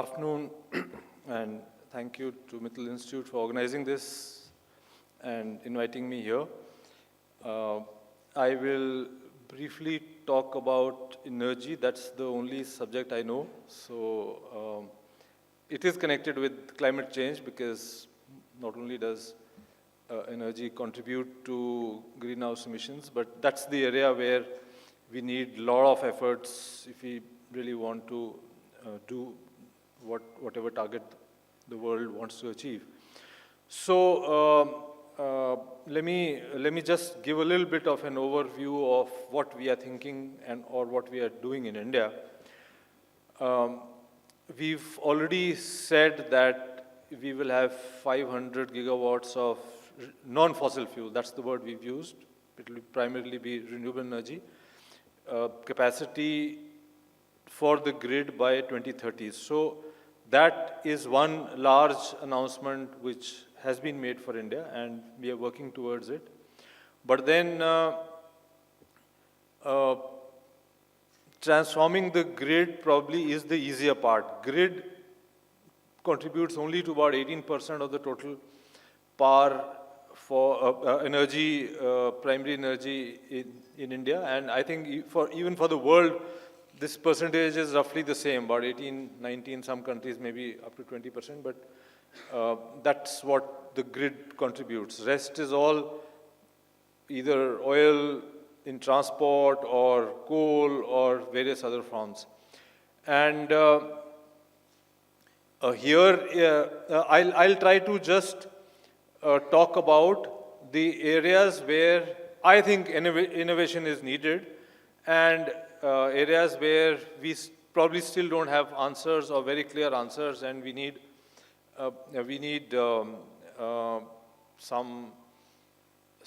Afternoon, and thank you to Mittal Institute for organizing this and inviting me here. I will briefly talk about energy. That's the only subject I know. So it is connected with climate change because not only does energy contribute to greenhouse emissions, but that's the area where we need a lot of efforts if we really want to do whatever target the world wants to achieve. So let me just give a little bit of an overview of what we are thinking or what we are doing in India. We've already said that we will have 500 gigawatts of non-fossil fuel. That's the word we've used. It will primarily be renewable energy capacity for the grid by 2030. So that is one large announcement which has been made for India, and we are working towards it. But then transforming the grid probably is the easier part. Grid contributes only to about 18% of the total power for energy, primary energy in India, and I think even for the world, this percentage is roughly the same, about 18, 19, some countries maybe up to 20%, but that's what the grid contributes. Rest is all either oil in transport or coal or various other forms. And here, I'll try to just talk about the areas where I think innovation is needed and areas where we probably still don't have answers or very clear answers, and we need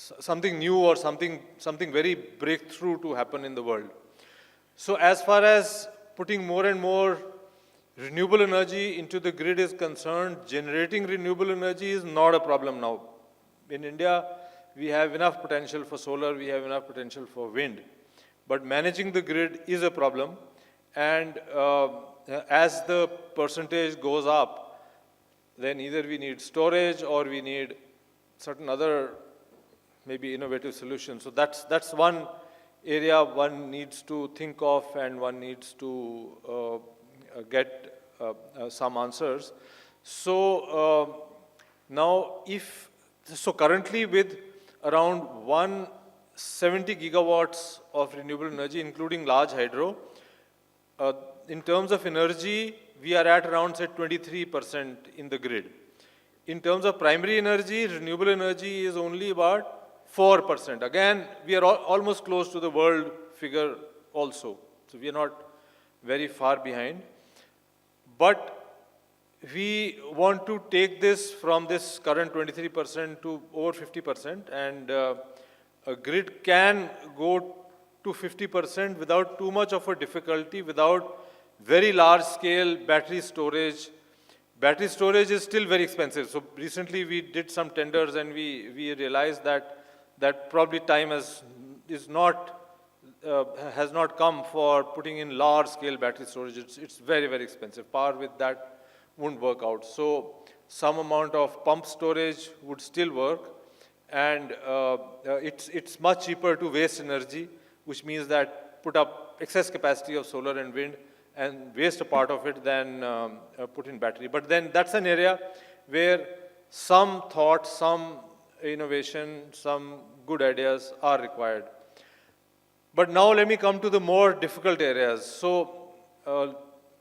something new or something very breakthrough to happen in the world. So as far as putting more and more renewable energy into the grid is concerned, generating renewable energy is not a problem now. In India, we have enough potential for solar, we have enough potential for wind. But managing the grid is a problem, and as the percentage goes up, then either we need storage or we need certain other maybe innovative solutions. So that's one area one needs to think of and one needs to get some answers. So now currently with around 170 gigawatts of renewable energy, including large hydro, in terms of energy, we are at around, say, 23% in the grid. In terms of primary energy, renewable energy is only about 4%. Again, we are almost close to the world figure also. So we are not very far behind. But we want to take this from this current 23% to over 50%, and a grid can go to 50% without too much of a difficulty, without very large-scale battery storage. Battery storage is still very expensive. So recently we did some tenders and we realized that probably time has not come for putting in large-scale battery storage. It's very, very expensive. Power with that won't work out. So some amount of pump storage would still work. And it's much cheaper to waste energy, which means that put up excess capacity of solar and wind and waste a part of it than put in battery. But then that's an area where some thought, some innovation, some good ideas are required. But now let me come to the more difficult areas. So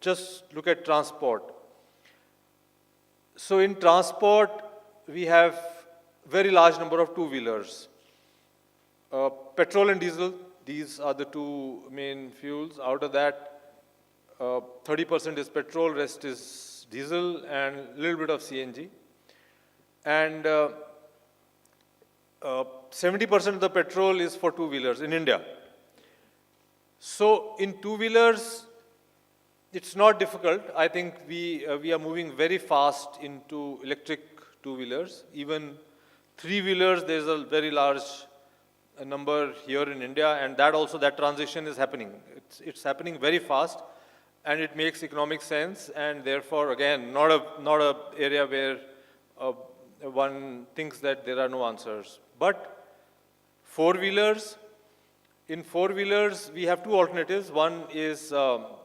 just look at transport. So in transport, we have very large number of two-wheelers. Petrol and diesel, these are the two main fuels. Out of that, 30% is petrol, rest is diesel, and a little bit of CNG. And 70% of the petrol is for two-wheelers in India. So in two-wheelers, it's not difficult. I think we are moving very fast into electric two-wheelers. Even three-wheelers, there's a very large number here in India, and that transition is happening. It's happening very fast. and it makes economic sense, and therefore, again, not a area where one thinks that there are no answers. But four-wheelers, in four-wheelers, we have two alternatives. One is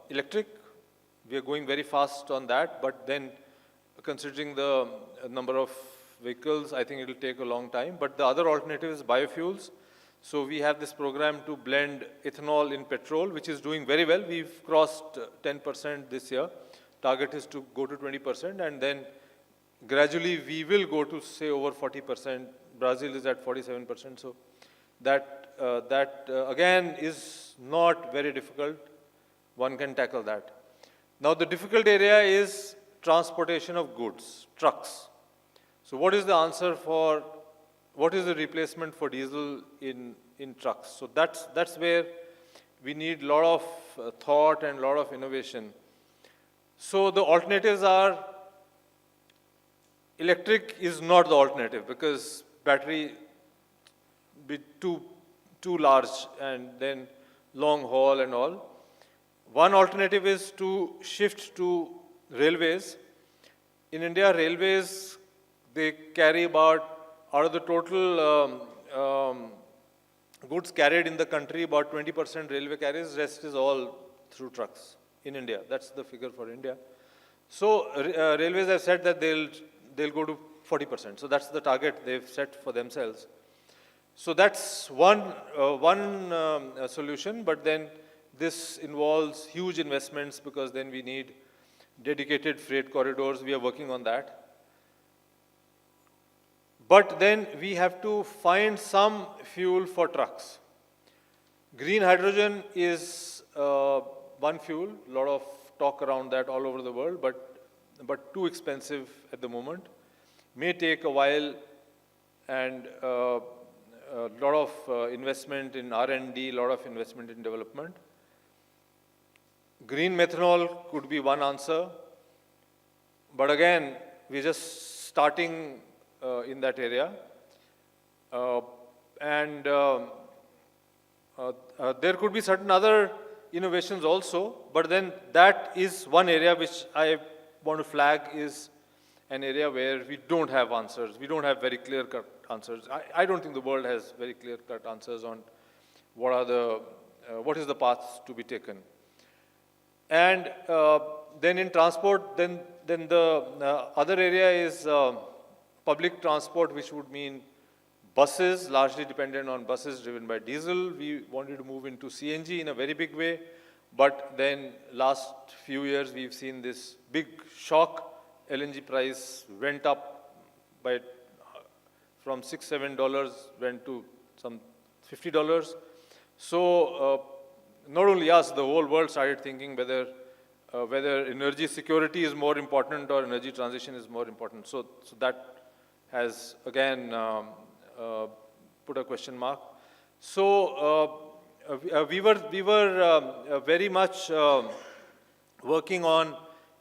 electric. We are going very fast on that, but then considering the number of vehicles, I think it will take a long time. But the other alternative is biofuels. So we have this program to blend ethanol in petrol, which is doing very well. We've crossed 10% this year. Target is to go to 20%, and then gradually we will go to, say, over 40%. Brazil is at 47%. So that again is not very difficult. One can tackle that. Now the difficult area is transportation of goods, trucks. So what is the answer for, what is the replacement for diesel in trucks? So that's where we need a lot of thought and a lot of innovation. So the alternatives are, electric is not the alternative because battery be too large and then long haul and all. One alternative is to shift to railways. In India, railways, they carry about, out of the total goods carried in the country, about 20% railway carries, rest is all through trucks in India. That's the figure for India. So railways have said that they'll go to 40%. So that's the target they've set for themselves. So that's one solution, but then this involves huge investments because then we need dedicated freight corridors. We are working on that. But then we have to find some fuel for trucks. Green hydrogen is one fuel, a lot of talk around that all over the world, but too expensive at the moment. May take a while, and a lot of investment in R&D, a lot of investment in development. Green methanol could be one answer, but again, we're just starting in that area. There could be certain other innovations also, but then that is one area which I want to flag is an area where we don't have answers. We don't have very clear-cut answers. I don't think the world has very clear-cut answers on what is the path to be taken. And then in transport, then the other area is public transport, which would mean buses, largely dependent on buses driven by diesel. We wanted to move into CNG in a very big way, but then last few years we've seen this big shock. LNG price went up by from $6-7 went to some $50. So not only us, the whole world started thinking whether energy security is more important or energy transition is more important. So that has again put a question mark. So we were very much working on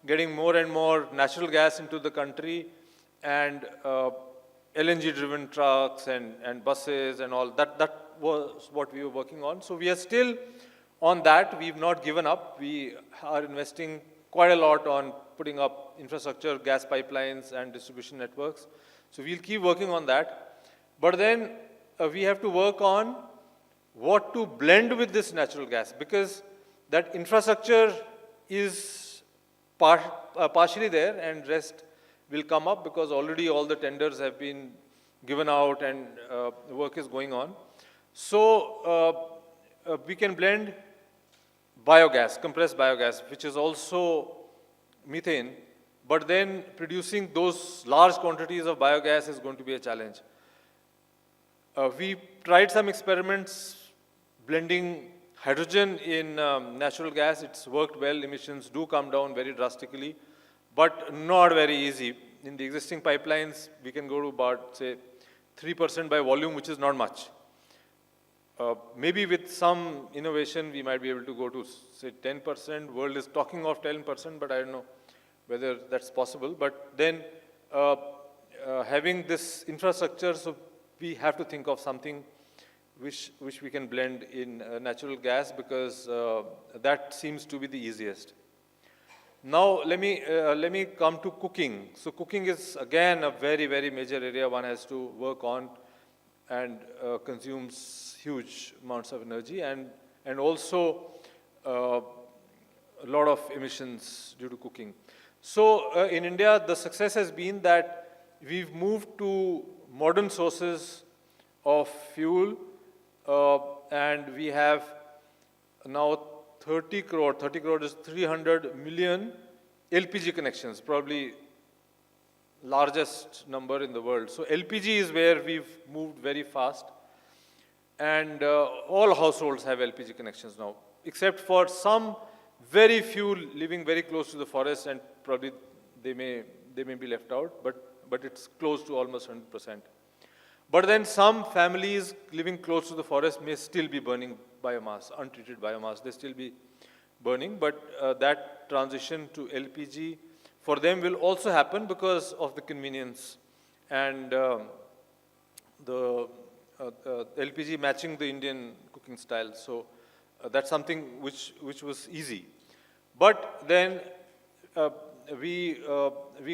getting more and more natural gas into the country, and LNG-driven trucks and buses and all. That was what we were working on. So we are still on that. We've not given up. We are investing quite a lot on putting up infrastructure, gas pipelines, and distribution networks. So we'll keep working on that. But then we have to work on what to blend with this natural gas, because that infrastructure is partially there, and rest will come up because already all the tenders have been given out and work is going on. So we can blend biogas, compressed biogas, which is also methane, but then producing those large quantities of biogas is going to be a challenge. We tried some experiments blending hydrogen in natural gas. It's worked well. Emissions do come down very drastically, but not very easy. In the existing pipelines, we can go to about, say, 3% by volume, which is not much. Maybe with some innovation, we might be able to go to, say, 10%. World is talking of 10%, but I don't know whether that's possible. But then having this infrastructure, so we have to think of something which we can blend in natural gas, because that seems to be the easiest. Now, let me come to cooking. So cooking is again a very, very major area one has to work on, and consumes huge amounts of energy, and also a lot of emissions due to cooking. So in India, the success has been that we've moved to modern sources of fuel, and we have now 30 crore is 300 million LPG connections, probably largest number in the world. So LPG is where we've moved very fast, and all households have LPG connections now, except for some very few living very close to the forest, and probably they may be left out, but it's close to almost 100%. But then some families living close to the forest may still be burning biomass, untreated biomass. They still be burning, but that transition to LPG for them will also happen because of the convenience and the LPG matching the Indian cooking style. So that's something which was easy. But then we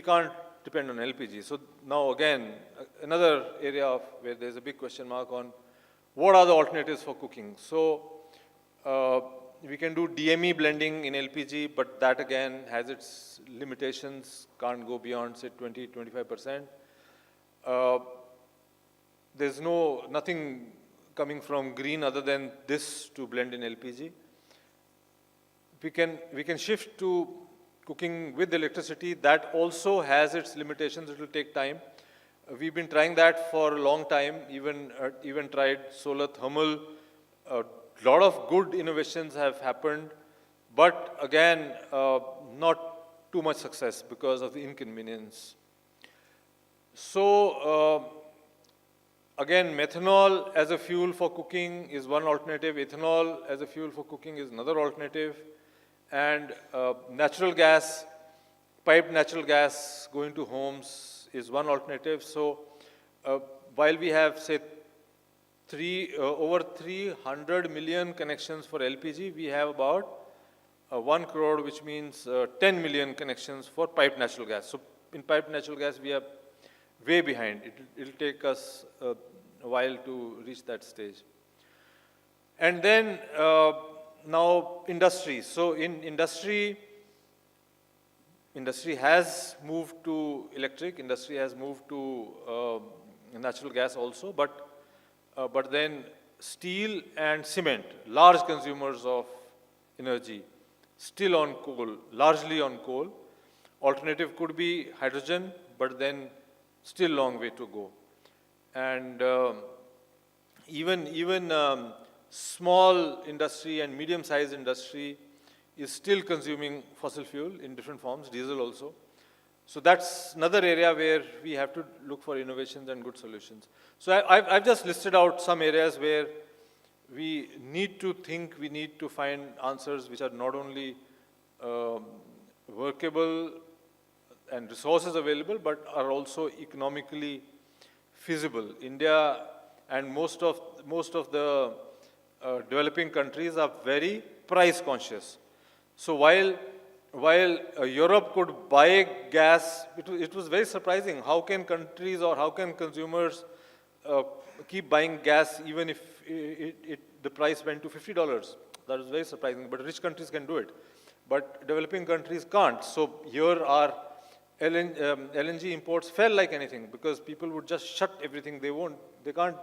can't depend on LPG. So now again, another area where there's a big question mark on what are the alternatives for cooking. So we can do DME blending in LPG, but that again has its limitations, can't go beyond say 20-25%. There's nothing coming from green other than this to blend in LPG. We can shift to cooking with electricity. That also has its limitations. It will take time. We've been trying that for a long time, even tried solar thermal. A lot of good innovations have happened, but again, not too much success because of the inconvenience. So, again, methanol as a fuel for cooking is one alternative. Ethanol as a fuel for cooking is another alternative. And natural gas, piped natural gas going to homes is one alternative. So while we have, say, over 300 million connections for LPG, we have about 1 crore, which means 10 million connections for piped natural gas. So in piped natural gas, we are way behind. It'll take us a while to reach that stage. And then now industry. So in industry has moved to electric, industry has moved to natural gas also, but then steel and cement, large consumers of energy, still on coal, largely on coal. Alternative could be hydrogen, but then still long way to go. And even small industry and medium-sized industry is still consuming fossil fuel in different forms, diesel also. So that's another area where we have to look for innovations and good solutions. So I've just listed out some areas where we need to think, we need to find answers which are not only workable and resources available, but are also economically feasible. India and most of the developing countries are very price conscious. So while Europe could buy gas, it was very surprising. How can countries or how can consumers keep buying gas even if the price went to $50? That was very surprising, but rich countries can do it. But developing countries can't. So here our LNG imports fell like anything because people would just shut everything. They can't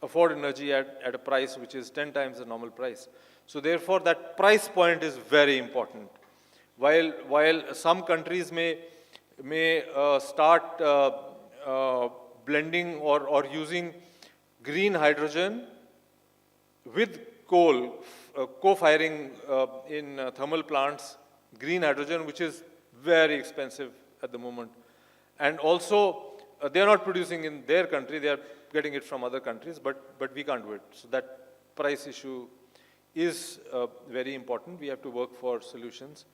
afford energy at a price which is 10 times the normal price. So therefore, that price point is very important. While some countries may start blending or using green hydrogen with coal, co-firing in thermal plants, green hydrogen, which is very expensive at the moment. And also, they are not producing in their country, they are getting it from other countries, but we can't do it. So that price issue is very important. We have to work for solutions.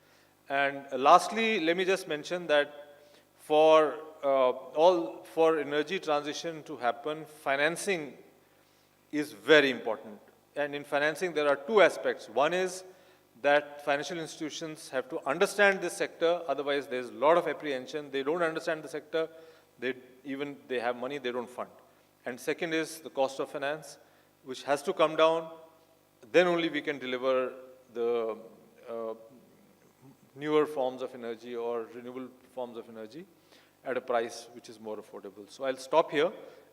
And lastly, let me just mention that for energy transition to happen, financing is very important. And in financing, there are two aspects. One is that financial institutions have to understand this sector, otherwise there's a lot of apprehension. They don't understand the sector, they have money, they don't fund. And second is the cost of finance, which has to come down. Then only we can deliver the newer forms of energy or renewable forms of energy at a price which is more affordable. So I'll stop here